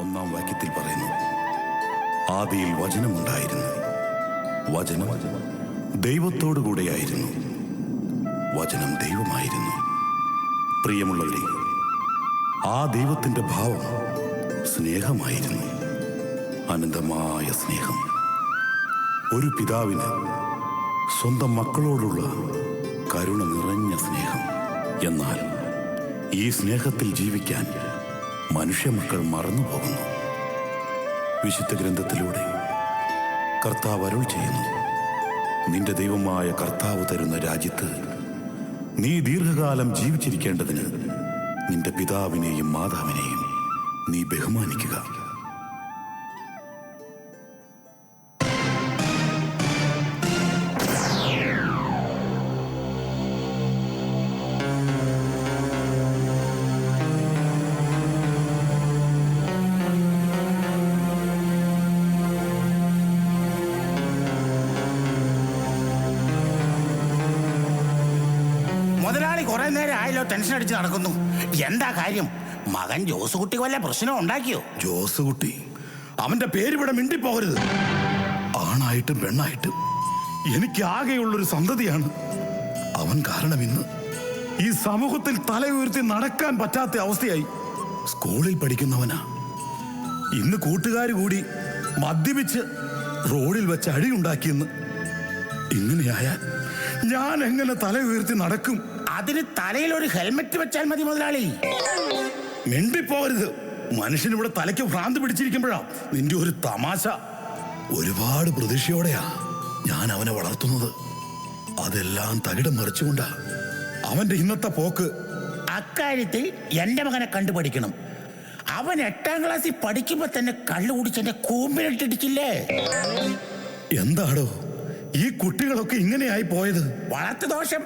1-ാം വാക്യത്തിൽ പറയുന്നു, ആദിയിൽ വചനമുണ്ടായിരുന്നു, വചനം ദൈവത്തോടുകൂടെയായിരുന്നു, വചനം ദൈവമായിരുന്നു. പ്രിയമുള്ളവരെ, ആ ദൈവത്തിൻ്റെ ഭാവം സ്നേഹമായിരുന്നു, അനന്തമായ സ്നേഹം. ഒരു പിതാവിന് സ്വന്തം മക്കളോടുള്ള കരുണ നിറഞ്ഞ സ്നേഹം. എന്നാൽ ഈ സ്നേഹത്തിൽ ജീവിക്കാൻ മനുഷ്യമക്കൾ മറന്നുപോകുന്നു. വിശുദ്ധ ഗ്രന്ഥത്തിലൂടെ കർത്താവ് അരുൾ ചെയ്യുന്നു, നിന്റെ ദൈവമായ കർത്താവ് തരുന്ന രാജ്യത്ത് നീ ദീർഘകാലം ജീവിച്ചിരിക്കേണ്ടതിന് നിന്റെ പിതാവിനെയും മാതാവിനെയും നീ ബഹുമാനിക്കുക. മുതലാളി കുറെ നേരം ആയല്ലോ ടെൻഷൻ അടിച്ച് നടക്കുന്നു. എന്താ കാര്യം? മകൻ ജോസുകുട്ടി വല്ല പ്രശ്നം ഉണ്ടാക്കിയോ? ജോസുകുട്ടി, അവന്റെ പേരിവിടെ മിണ്ടിപ്പോകരുത്. ആണായിട്ടും പെണ്ണായിട്ടും എനിക്ക് ആകെയുള്ളൊരു സന്തതിയാണ് അവൻ. കാരണം ഇന്ന് ഈ സമൂഹത്തിൽ തല ഉയർത്തി നടക്കാൻ പറ്റാത്ത അവസ്ഥയായി. സ്കൂളിൽ പഠിക്കുന്നവനാ. ഇന്ന് കൂട്ടുകാർ കൂടി മദ്യപിച്ച് റോഡിൽ വെച്ച് അടിയുണ്ടാക്കിയെന്ന്. ഇങ്ങനെയായാൽ ഞാൻ എങ്ങനെ തല ഉയർത്തി നടക്കും? അതിന് തലയിൽ ഒരു ഹെൽമെറ്റ് വെച്ചാൽ മതി മുതലാളി. മിണ്ടിപ്പോകരുത്. മനുഷ്യനിവിടെ തലയ്ക്ക് ഭ്രാന്ത് പിടിച്ചിരിക്കുമ്പോഴാ നിന്റെ ഒരു തമാശ. ഒരുപാട് പ്രതീക്ഷയോടെയാ ഞാൻ അവനെ വളർത്തുന്നത്. അതെല്ലാം തകിടം മറിച്ചുകൊണ്ടാ അവന്റെ ഇന്നത്തെ പോക്ക്. അക്കാര്യത്തിൽ എന്റെ മകനെ കണ്ടുപഠിക്കണം. അവൻ 8-ാം ക്ലാസ്സിൽ പഠിക്കുമ്പോ തന്നെ കള്ളു കുടിച്ചെന്റെ കൂമ്പിനിട്ടിടിച്ചില്ലേ? എന്താടോ ഈ കുട്ടികളൊക്കെ ഇങ്ങനെയായി പോയത്? വളർത്തുദോഷം.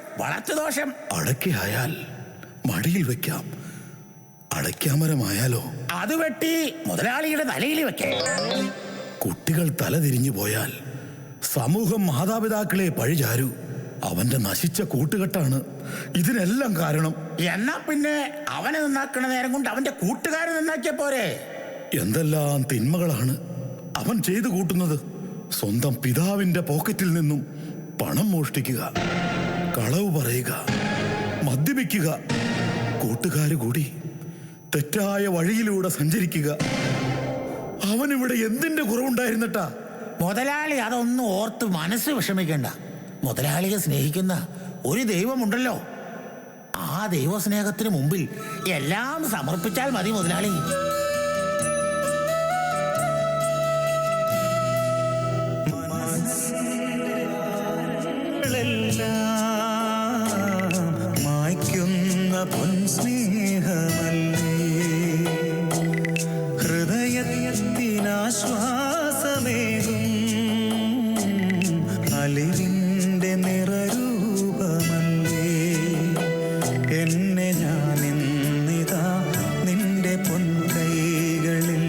അടയ്ക്കയായാൽ മടിയിൽ വെക്കാം, അടയ്ക്കാമരമായാലോ അത് വെട്ടി മുതലാളിയുടെ തലയിൽ വെക്കാം. കുട്ടികൾ തല തിരിഞ്ഞു പോയാൽ സമൂഹം മാതാപിതാക്കളെ പഴിചാരൂ. അവന്റെ നശിച്ച കൂട്ടുകെട്ടാണ് ഇതിനെല്ലാം കാരണം. എന്നാ പിന്നെ അവനെ നന്നാക്കണ നേരം കൊണ്ട് അവന്റെ കൂട്ടുകാരെ നന്നാക്കിയ പോരെ? എന്തെല്ലാം തിന്മകളാണ് അവൻ ചെയ്തു കൂട്ടുന്നത്. സ്വന്തം പിതാവിന്റെ പോക്കറ്റിൽ നിന്നും പണം മോഷ്ടിക്കുക, കളവ് പറയുക, മദ്യപിക്കുക, കൂട്ടുകാര് കൂടി തെറ്റായ വഴിയിലൂടെ സഞ്ചരിക്കുക. അവനിവിടെ എന്തിന്റെ കുറവുണ്ടായിരുന്നിട്ടാ? മുതലാളി അതൊന്നും ഓർത്ത് മനസ്സ് വിഷമിക്കണ്ട. മുതലാളിയെ സ്നേഹിക്കുന്ന ഒരു ദൈവമുണ്ടല്ലോ. ആ ദൈവസ്നേഹത്തിന് മുമ്പിൽ എല്ലാം സമർപ്പിച്ചാൽ മതി മുതലാളി. മായ്ക്കുന്ന പൊൻസ്നേഹമല്ലേ ഹൃദയത്തിനാശ്വാസമേകും അലിവിൻ്റെ നിറരൂപമല്ലേ. എന്നെ ഞാനിന്നിതാ നിന്റെ പൊൻകൈകളിൽ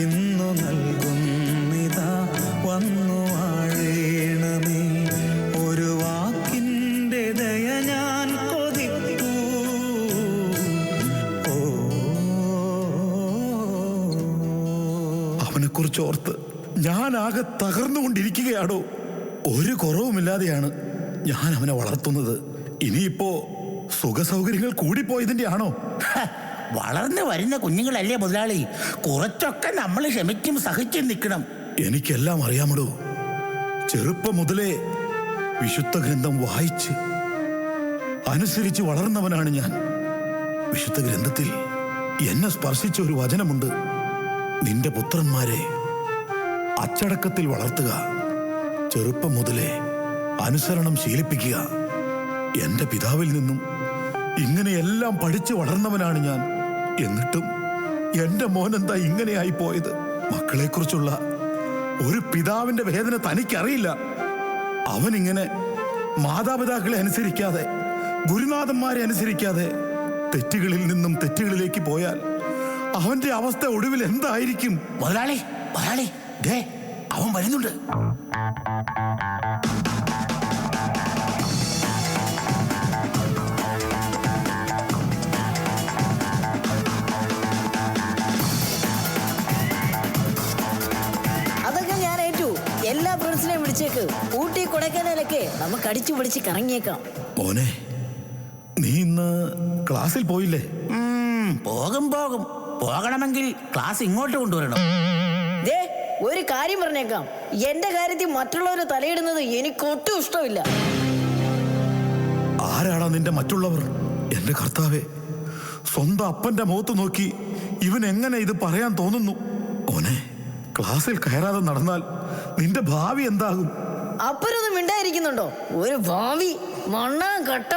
ഇന്നു നൽകുന്നിതാ, വന്നു വാഴേണമേ. ഒരു വാക്കിൻ്റെ ദയ ഞാൻ കൊതിപ്പൂ. അവനെക്കുറിച്ച് ഓർത്ത് ഞാൻ ആകെ തകർന്നുകൊണ്ടിരിക്കുകയാണോ? ഒരു കുറവുമില്ലാതെയാണ് ഞാൻ അവനെ വളർത്തുന്നത്. ഇനിയിപ്പോ സുഖസൗകര്യങ്ങൾ കൂടിപ്പോയതിന്റെ ആണോ? വളർന്നു വരുന്ന കുഞ്ഞുങ്ങളല്ലേ മുതലാളി, കുറച്ചൊക്കെ നമ്മൾ ക്ഷമിക്കും സഹിച്ചും നിൽക്കണം. എനിക്കെല്ലാം അറിയാമടോ. ചെറുപ്പം മുതലേ വിശുദ്ധ ഗ്രന്ഥം വായിച്ച് അനുസരിച്ച് വളർന്നവനാണ് ഞാൻ. വിശുദ്ധ ഗ്രന്ഥത്തിൽ എന്നെ സ്പർശിച്ച ഒരു വചനമുണ്ട്. നിന്റെ പുത്രന്മാരെ അച്ചടക്കത്തിൽ വളർത്തുക, ചെറുപ്പം മുതലേ അനുസരണം ശീലിപ്പിക്കുക. എന്റെ പിതാവിൽ നിന്നും ഇങ്ങനെയെല്ലാം പഠിച്ചു വളർന്നവനാണ് ഞാൻ. എന്നിട്ടും എന്റെ മോനെന്താ ഇങ്ങനെയായി പോയത്? മക്കളെക്കുറിച്ചുള്ള ഒരു പിതാവിന്റെ വേദന തനിക്കറിയില്ല. അവനിങ്ങനെ മാതാപിതാക്കളെ അനുസരിക്കാതെ, ഗുരുനാഥന്മാരെ അനുസരിക്കാതെ തെറ്റുകളിൽ നിന്നും തെറ്റുകളിലേക്ക് പോയാൽ അവന്റെ അവസ്ഥ ഒടുവിൽ എന്തായിരിക്കും? മുതലാളി ദേ അവൻ വരുന്നുണ്ട്. നിനക്ക് ഊട്ടി കൊടൈക്കനാലൊക്കെ നമുക്ക് അടിച്ചു പൊളിച്ച് കറങ്ങിയേക്കാം. മോനെ, നീ ഇന്ന് ക്ലാസ്സിൽ പോയില്ലേ? പോകും. പോകണമെങ്കിൽ ക്ലാസ് ഇങ്ങോട്ട് കൊണ്ടുവരണം. ദേ, ഒരു കാര്യം പറഞ്ഞേക്കാം, എന്റെ കാര്യത്തിൽ മറ്റുള്ളവർ തലയിടുന്നത് എനിക്ക് ഒട്ടും ഇഷ്ടമില്ല. ആരാടാ നിന്റെ മറ്റുള്ളവർ? എന്റെ കർത്താവേ, സ്വന്തം അപ്പന്റെ മുഖത്ത് നോക്കി ഇവൻ എങ്ങനെ ഇത് പറയാൻ തോന്നുന്നു? മോനെ, ക്ലാസ്സിൽ കയറാതെ നടന്നാൽ നിന്റെ ഭാവി എന്താകും? അപ്പനൊന്നും മിണ്ടായിരിക്കുന്നുണ്ടോ? ഒരു ഭാവി മണ്ണാൻ കട്ട.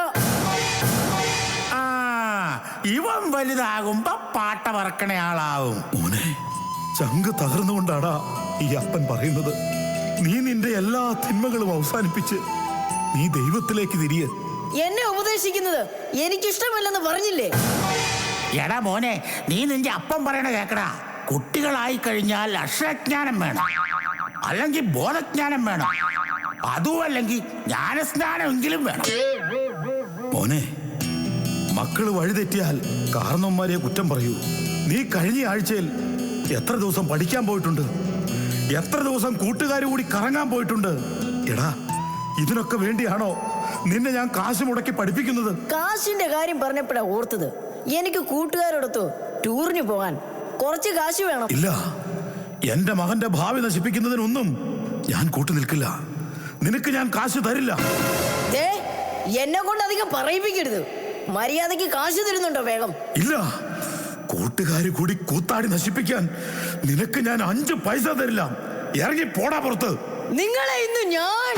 ഇവൻ വലുതാകുമ്പോ പാട്ട പറക്കണ ആളാവും. മോനെ, ചങ്ക് തകർന്നുകൊണ്ടാടാ ഈ അപ്പൻ പറയുന്നത്. നീ നിന്റെ എല്ലാ തിന്മകളും അവസാനിപ്പിച്ച് നീ ദൈവത്തിലേക്ക് തിരിയെ. എന്നെ ഉപദേശിക്കുന്നത് എനിക്കിഷ്ടമല്ലെന്ന് പറഞ്ഞില്ലേ? എടാ മോനെ, നീ നിന്റെ അപ്പം പറയണ കേക്കടാ. കുട്ടികളായി കഴിഞ്ഞാൽ അക്ഷരജ്ഞാനം വേണം, അല്ലെങ്കിൽ ബോധജ്ഞാനം വേണം, അതും അല്ലെങ്കിൽ ജ്ഞാനസ്നാനമെങ്കിലും വേണം. മോനെ, മക്കള് വഴിതെറ്റിയാൽ കാരണവന്മാരെ കുറ്റം പറയൂ. നീ കഴിഞ്ഞ ആഴ്ചയിൽ എത്ര ദിവസം പഠിക്കാൻ പോയിട്ടുണ്ട്? എത്ര ദിവസം കൂട്ടുകാർ കൂടി കറങ്ങാൻ പോയിട്ടുണ്ട്? എടാ, ഇതിനൊക്കെ വേണ്ടിയാണോ നിന്നെ ഞാൻ കാശ് മുടക്കി പഠിപ്പിക്കുന്നത്? കാശിന്റെ കാര്യം പറഞ്ഞപ്പോഴാ ഓർത്തത്, എനിക്ക് കൂട്ടുകാരോടൊത്ത് ടൂറിന് പോകാൻ കുറച്ച് കാശ് വേണം. ഇല്ല, എന്റെ മകന്റെ ഭാവി നശിപ്പിക്കുന്നതിനൊന്നും ഞാൻ കൂട്ടു നിൽക്കില്ല. നിനക്ക് ഞാൻ കാശ് തരില്ല. ദേ, എന്നെ കൊണ്ട് അധികം പറയിപ്പിക്കരുത്. മര്യാദയ്ക്ക് കാശ് തരുന്നുണ്ടോ വേഗം? ഇല്ല, കൂട്ടുകാര് കൂടി കൂത്താടി നശിപ്പിക്കാൻ നിനക്ക് ഞാൻ 5 പൈസ തരില്ല. ഇറങ്ങി പോടാ പുറത്ത്. നിങ്ങളെ ഇന്ന് ഞാൻ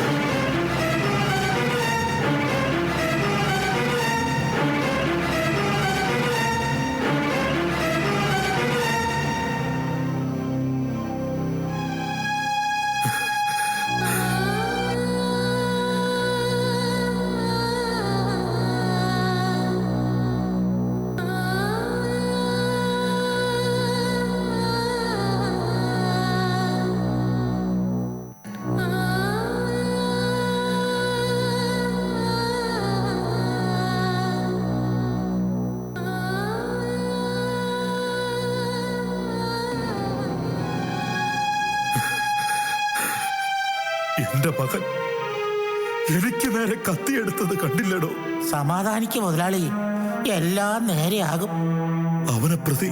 എന്റെ മകൻ എനിക്ക് നേരെ കത്തിയെടുത്തത് കണ്ടില്ലടോ? സമാധാനിക്ക് മുതലാളി, എല്ലാം നേരെയാകും. അവനെ പ്രതി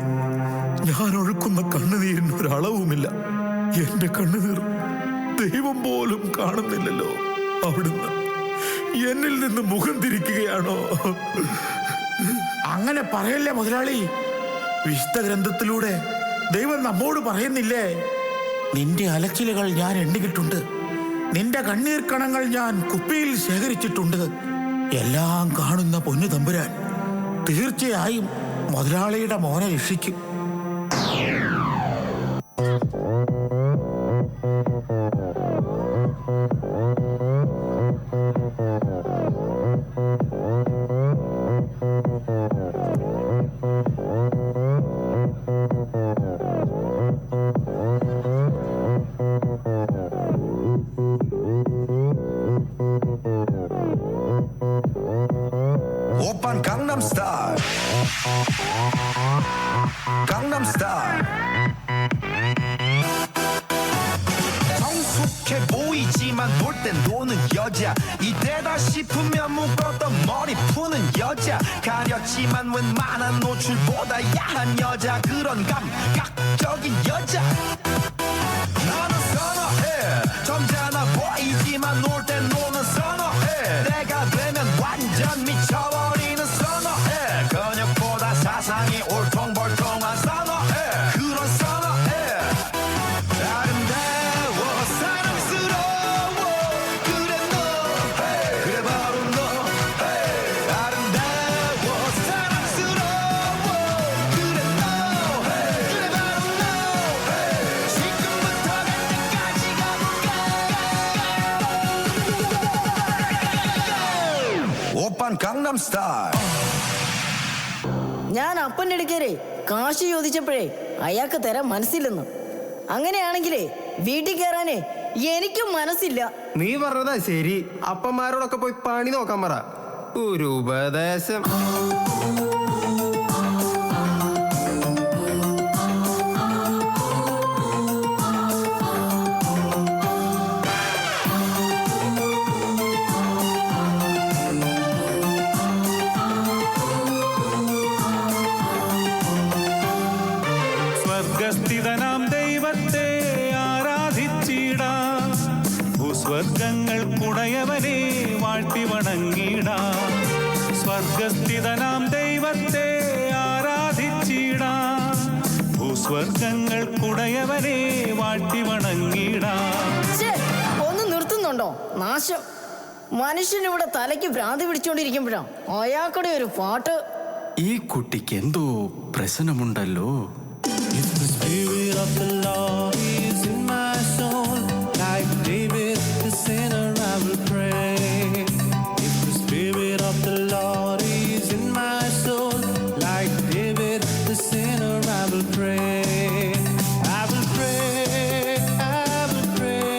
ഞാൻ ഒഴുക്കുന്ന കണ്ണുനീരിന് ഒരളവുമില്ല. എന്റെ കണ്ണുനീർ ദൈവം പോലും കാണുന്നില്ലല്ലോ. അവിടുന്ന് എന്നിൽ നിന്ന് മുഖം തിരിക്കുകയാണോ? അങ്ങനെ പറയല്ലേ മുതലാളി. വിശുദ്ധ ഗ്രന്ഥത്തിലൂടെ ദൈവം നമ്മോട് പറയുന്നില്ലേ, നിന്റെ അലച്ചിലുകൾ ഞാൻ എണ്ണിക്കിട്ടുണ്ട്, നിന്റെ കണ്ണീർ കണങ്ങൾ ഞാൻ കുപ്പിയിൽ ശേഖരിച്ചിട്ടുണ്ട്. എല്ലാം കാണുന്ന പൊന്നു തമ്പുരാൻ തീർച്ചയായും മുതലാളിയുടെ മോനെ രക്ഷിക്കും. 오빤 강남스타일 강남스타일 성숙해 보이지만 놀 땐 노는 여자, 이때다 싶으면 묶었던 머리 푸는 여자, 가렸지만 웬만한 노출보다 야한 여자, 그런 감각적인 여자 나는 선호해. 점잖아 보이지만 놀 땐 노는 선호해. 내가 되면 완전 미쳐버리는 선호해. 근육보다 사상이 올통벌통한 선호해. 그런 선호해. 아름다워 사랑스러워 그래 너, 그래 바로 너. 아름다워 사랑스러워 그래 너, 그래 바로 너. 지금부터 갈 때까지 가볼까. 오빤 강남스타일 ഞാൻ അപ്പൻ്റെ അടുക്കലേ കാശ് ചോദിച്ചപ്പോഴേ അയാൾക്ക് തരാൻ മനസ്സില്ലെന്ന്. അങ്ങനെയാണെങ്കിലേ വീട്ടിൽ കയറാനേ എനിക്കും മനസ്സില്ല. നീ പറഞ്ഞതാ ശരി. അപ്പന്മാരോടൊക്കെ പോയി പണി നോക്കാൻ പറ. ഒരു ഉപദേശം. സ്വർഗസ്ഥിതനാം ദൈവത്തെ ആരാധിച്ചിടാം, ഭൂസ്വർഗങ്ങൾക്കുടയവനെ വാഴ്ത്തി വണങ്ങിടാം. സ്വർഗസ്ഥിതനാം ദൈവത്തെ ആരാധിച്ചിടാം, ഭൂസ്വർഗങ്ങൾക്കുടയവനെ വാഴ്ത്തി വണങ്ങിടാം. ഛേ, ഒന്ന് നിർത്തുന്നുണ്ടോ? നാശം. മനുഷ്യനിവിടെ തലയ്ക്ക് ഭ്രാന്തി പിടിച്ചോണ്ടിരിക്കുമ്പോഴാ അയാൾക്കുടെ ഒരു പാട്ട്. ഈ കുട്ടിക്ക് എന്തോ പ്രശ്നമുണ്ടല്ലോ. If the spirit of the Lord is in my soul, like David the sinner I will pray. If the spirit of the Lord is in my soul, like David the sinner I will pray. I will pray, I will pray,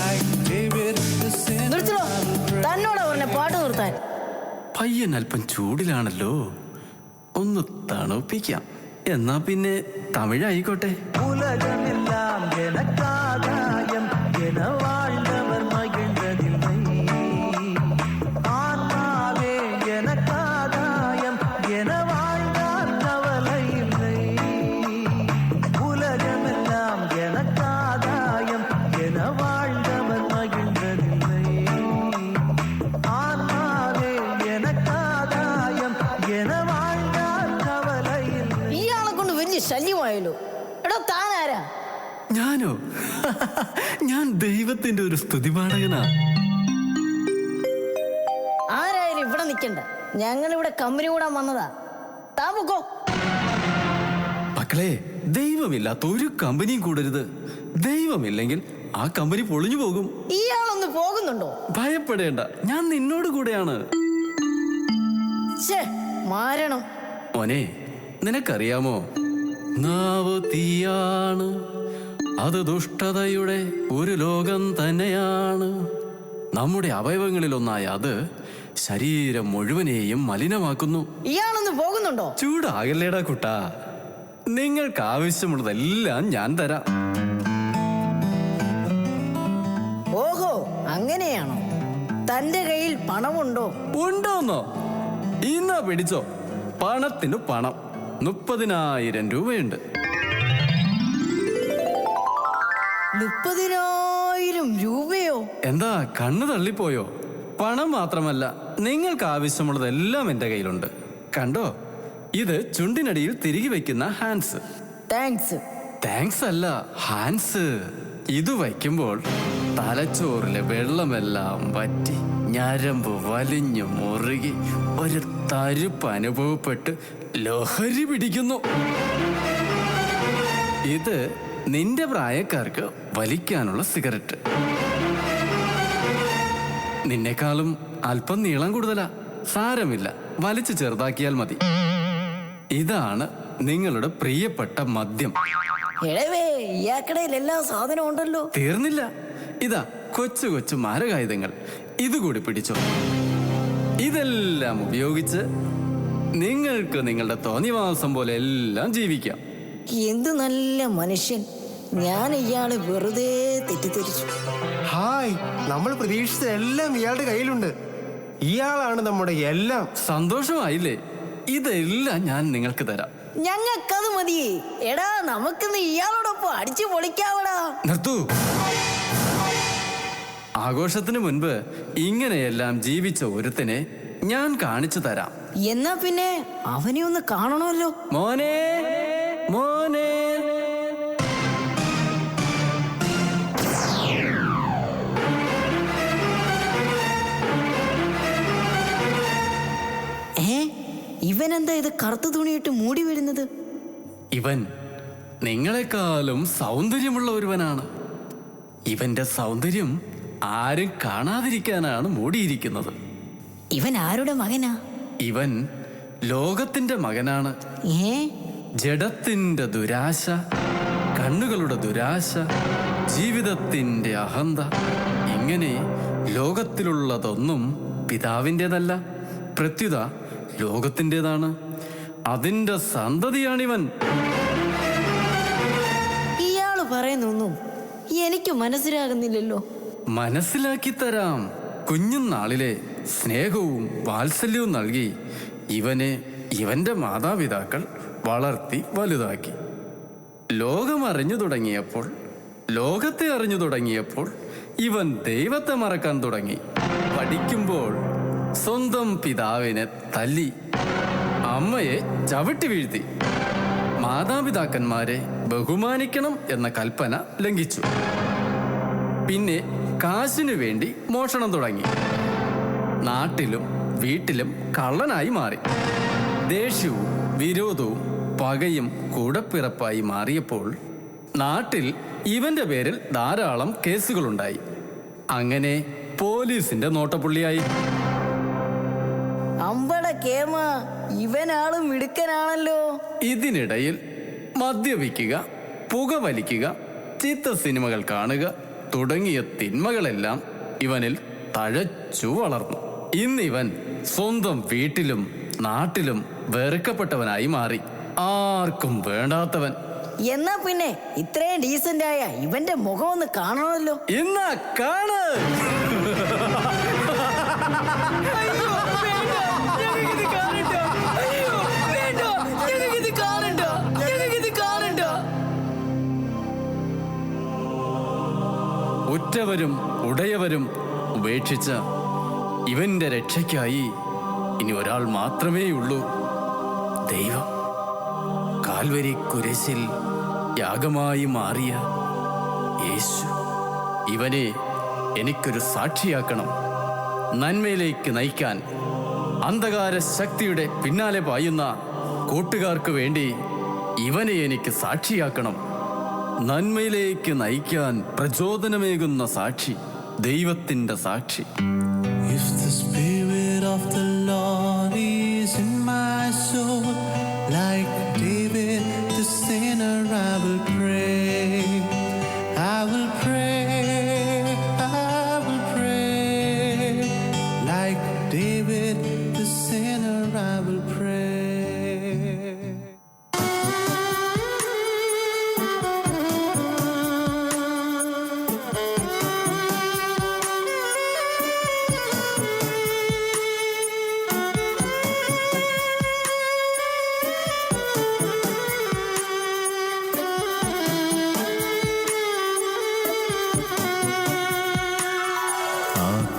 like David the sinner നിർത്തണോ? I will pray. തന്നോടാ പറഞ്ഞ പാട്ട് നിർത്താൻ. പയ്യൻ അല്പം ചൂടിലാണല്ലോ, ഒന്ന് തണുപ്പിക്കാം. എന്നാ പിന്നെ തമിഴായിക്കോട്ടെ. உலகமெல்லாம் எனக்காதாயம் என வாழ்ந்தவர் மகிழ்ந்ததில்லை, ஆன்மாவே எனக்காதாயம் என வாழ்ந்தார் கவலை இல்லை. உலகமெல்லாம் எனக்காதாயம் என வாழ்ந்தவர் மகிழ்ந்ததில்லை, ஆன்மாவே எனக்காதாயம் என வாழ்ந்தார் கவலை இல்லை. ഇയാളെ കൊണ്ട് വലിയ ശല്യമായല്ലോ. എടോ താനാരാ? ഞാനോ? ഞാൻ ദൈവത്തിന്റെ ഒരു സ്തുതിപാഠകനാ. ആരായാലും ഇവിടെ നിൽക്കണ്ട. ഞങ്ങളിവിടെ കമ്പനി കൂടാൻ വന്നതാ. താ പൊക്കോ. മക്കളെ, ദൈവമില്ലാത്ത ഒരു കമ്പനിയും കൂടരുത്. ദൈവമില്ലെങ്കിൽ ആ കമ്പനി പൊളിഞ്ഞു പോകും. ഇയാളൊന്ന് പോകുന്നുണ്ടോ? ഭയപ്പെടേണ്ട, ഞാൻ നിന്നോട് കൂടെയാണ്. ഛേ, മാരണം. മോനെ, നിനക്കറിയാമോ, നാവ് തീയാണ്, അത് ദുഷ്ടതയുടെ ഒരു ലോകം തന്നെയാണ്. നമ്മുടെ അവയവങ്ങളിലൊന്നായ അത് ശരീരം മുഴുവനെയും മലിനമാക്കുന്നു. ഇയാളൊന്ന് പോകുന്നുണ്ടോ? ചൂടാകല്ലേടാ കുട്ടാ, നിങ്ങൾക്ക് ആവശ്യമുള്ളതെല്ലാം ഞാൻ തരാം. ഓഹോ, അങ്ങനെയാണോ? തന്റെ കയ്യിൽ പണമുണ്ടോ? ഉണ്ടോന്നോ? ഇന്നാ പിടിച്ചോ, പണത്തിന് പണം. 30,000 രൂപയുണ്ട്. 30,000 രൂപയോ? എന്താ കണ്ണു തള്ളിപ്പോയോ? പണം മാത്രമല്ല, നിങ്ങൾക്ക് ആവശ്യമുള്ളതെല്ലാം എൻ്റെ കയ്യിലുണ്ട്. കണ്ടോ, ഇത് ചുണ്ടിനടിയിൽ തിരികെ വെക്കുന്ന ഹാൻസ്. താങ്ക്സ്. താങ്ക്സ് അല്ല, ഹാൻസ്. ഇത് വയ്ക്കുമ്പോൾ തലച്ചോറിലെ വെള്ളമെല്ലാം വറ്റി ഞരമ്പ് വലിഞ്ഞു മുറുകി ഒരു തരുപ്പ് അനുഭവപ്പെട്ട് ലഹരി പിടിക്കുന്നു. ഇത് നിന്റെ പ്രായക്കാർക്ക് വലിക്കാനുള്ള സിഗരറ്റ്. നിന്നെക്കാളും അല്പം നീളം കൂടുതലാ. സാരമില്ല, വലിച്ചു ചെറുതാക്കിയാൽ മതി. ഇതാണ് നിങ്ങളുടെ പ്രിയപ്പെട്ട മദ്യം. എടവേ, ഇയാക്കടയിൽ എല്ലാ സാധനവും ഉണ്ടല്ലോ. തീർന്നില്ല, ഇതാ കൊച്ചു കൊച്ചു മാരകായുധങ്ങൾ. ഇതുകൂടി പിടിച്ചോ. ഇതെല്ലാം ഉപയോഗിച്ച് നിങ്ങൾക്ക് നിങ്ങളുടെ തോന്നിവാസം പോലെ എല്ലാം ജീവിക്കാം. എന്ത് നല്ല മനുഷ്യൻ. ഞാൻ ഇയാള് വെറുതെ തെറ്റിദ്ധരിച്ചു. ഹായ്, നമ്മൾ പ്രതീക്ഷിച്ച എല്ലാം ഇയാളുടെ കയ്യിലുണ്ട്. ഇയാളാണ് നമ്മുടെ എല്ലാം. സന്തോഷമായില്ലേ? ഇതെല്ലാം ഞാൻ നിങ്ങൾക്ക് തരാം. ഞങ്ങൾക്കത് മതി. എടാ, നമുക്കിന്ന് ഇയാളോടൊപ്പം അടിച്ചു പൊളിക്കാവടാ. നിർത്തൂ. ആഘോഷത്തിന് മുൻപ് ഇങ്ങനെയെല്ലാം ജീവിച്ച ഒരുത്തനെ ഞാൻ കാണിച്ചു തരാം. എന്നാ പിന്നെ അവനെ ഒന്ന് കാണണമല്ലോ. മോനെ, മോനെ. ഇവനെന്താ ഇത് കറുത്ത തുണിയിട്ട് മൂടി വരുന്നത്? ഇവൻ നിങ്ങളെക്കാളും സൗന്ദര്യമുള്ള ഒരുവനാണ്. ഇവന്റെ സൗന്ദര്യം ആരും കാണാതിരിക്കാനാണ് മൂടിയിരിക്കുന്നത്. ഇവൻ ആരുടെ മകനാ? ഇവൻ ലോകത്തിന്റെ മകനാണ്. ജഡത്തിന്റെ ദുരാശ, കണ്ണുകളുടെ ദുരാശ, ജീവിതത്തിന്റെ അഹന്ത, ഇങ്ങനെ ലോകത്തിലുള്ളതൊന്നും പിതാവിൻ്റെതല്ല, പ്രത്യുത ലോകത്തിൻ്റെതാണ്. അതിന്റെ സന്തതിയാണിവൻ. ഇയാള് പറയുന്നൊന്നും എനിക്ക് മനസ്സിലാകുന്നില്ലല്ലോ. മനസ്സിലാക്കി തരാം. കുഞ്ഞുനാളിലെ സ്നേഹവും വാത്സല്യവും നൽകി ഇവനെ ഇവന്റെ മാതാപിതാക്കൾ വളർത്തി വലുതാക്കി. ലോകം അറിഞ്ഞു തുടങ്ങിയപ്പോൾ, ലോകത്തെ അറിഞ്ഞു തുടങ്ങിയപ്പോൾ ഇവൻ ദൈവത്തെ മറക്കാൻ തുടങ്ങി. പഠിക്കുമ്പോൾ സ്വന്തം പിതാവിനെ തല്ലി, അമ്മയെ ചവിട്ടി വീഴ്ത്തി, മാതാപിതാക്കന്മാരെ ബഹുമാനിക്കണം എന്ന കൽപ്പന ലംഘിച്ചു. പിന്നെ കാശിനു വേണ്ടി മോഷണം തുടങ്ങി. നാട്ടിലും വീട്ടിലും കള്ളനായി മാറി. ദേഷ്യവും വിരോധവും പകയും കൂടപ്പിറപ്പായി മാറിയപ്പോൾ നാട്ടിൽ ഇവന്റെ പേരിൽ ധാരാളം കേസുകളുണ്ടായി. അങ്ങനെ പോലീസിന്റെ നോട്ടപ്പുള്ളിയായി. അമ്പട കേമ, ഇവനാളും മിടുക്കനാണല്ലോ. ഇതിനിടയിൽ മദ്യപിക്കുക, പുകവലിക്കുക, ചീത്ത സിനിമകൾ കാണുക തുടങ്ങിയ തിന്മകളെല്ലാം ഇവനിൽ തഴച്ചു വളർന്നു. ഇന്നിവൻ സ്വന്തം വീട്ടിലും നാട്ടിലും വെറുക്കപ്പെട്ടവനായി മാറി. ആർക്കും വേണ്ടാത്തവൻ. എന്നാ പിന്നെ ഇത്രയും ഡീസന്റ് ആയ ഇവന്റെ മുഖം ഒന്ന് കാണണമല്ലോ. എന്നാ കാണ്. ഉറ്റവരും ഉടയവരും ഉപേക്ഷിച്ച ഇവന്റെ രക്ഷയ്ക്കായി ഇനി ഒരാൾ മാത്രമേയുള്ളൂ, ദൈവം. കാൽവരി കുരിശിൽ യാഗമായി മാറിയ യേശു. ഇവനെ എനിക്കൊരു സാക്ഷിയാക്കണം. നന്മയിലേക്ക് നയിക്കാൻ അന്ധകാര ശക്തിയുടെ പിന്നാലെ പായുന്ന കൂട്ടുകാർക്ക് വേണ്ടി ഇവനെ എനിക്ക് സാക്ഷിയാക്കണം. നന്മയിലേക്ക് നയിക്കാൻ പ്രചോദനമേകുന്ന സാക്ഷി, ദൈവത്തിന്റെ സാക്ഷി. If the Spirit of the Lord is in my soul, like David the sinner, I will pray, I will pray, I will pray. Like David the sinner, I will pray.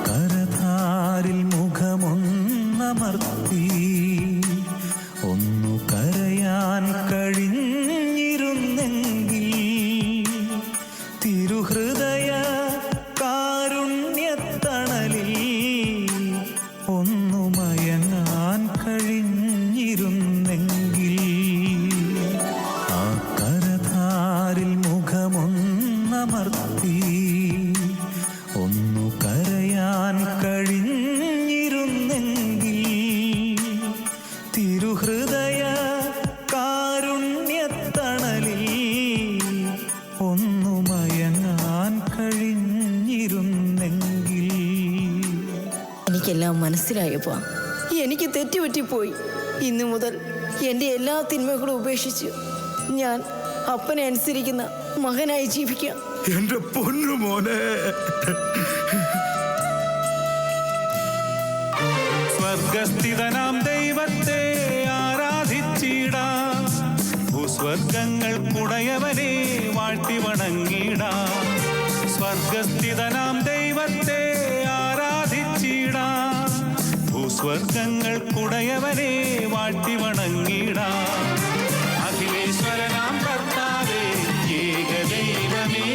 കരധാരിൽ മുഖമൊന്നമർത്തി ഒന്നു കരയാൻ കഴിഞ്ഞിരുന്നെങ്കിൽ തിരുഹൃദയ കാരുണ്യത്തണലിൽ ഒന്നു മയങ്ങാൻ കഴിഞ്ഞിരുന്നെങ്കിൽ. ആ കരധാരിൽ മുഖമൊന്നമർത്തി ഒന്നു കരയാൻ കഴിഞ്ഞിരുന്നെങ്കിൽ തിരുഹൃദയ കാരുണ്യത്തണലിൽ ഒന്നു മയങ്ങാൻ കഴിഞ്ഞിരുന്നെങ്കിൽ. എനിക്കെല്ലാം മനസ്സിലായപ്പോ എനിക്ക് തെറ്റുപറ്റിപ്പോയി. ഇന്നു മുതൽ എൻ്റെ എല്ലാ തിന്മകളും ഉപേക്ഷിച്ച് ഞാൻ അപ്പനെ അനുസരിക്കുന്ന മകനായി ജീവിക്കാം. എന്റെ പൊന്നു മോനെ. സ്വർഗസ്ഥിതനാം ദൈവത്തെ ആരാധിച്ചിടാം, ഭൂസ്വർഗങ്ങൾക്കുടയവനെ വാഴ്ത്തി വണങ്ങിടാം. സ്വർഗസ്ഥിതനാം ദൈവത്തെ ആരാധിച്ചിടാം, ഭൂസ്വർഗങ്ങൾക്കുടയവനെ വാഴ്ത്തി വണങ്ങിടാം. അഖിലേശ്വരനാം കർത്താവേ, ഏകദൈവമേ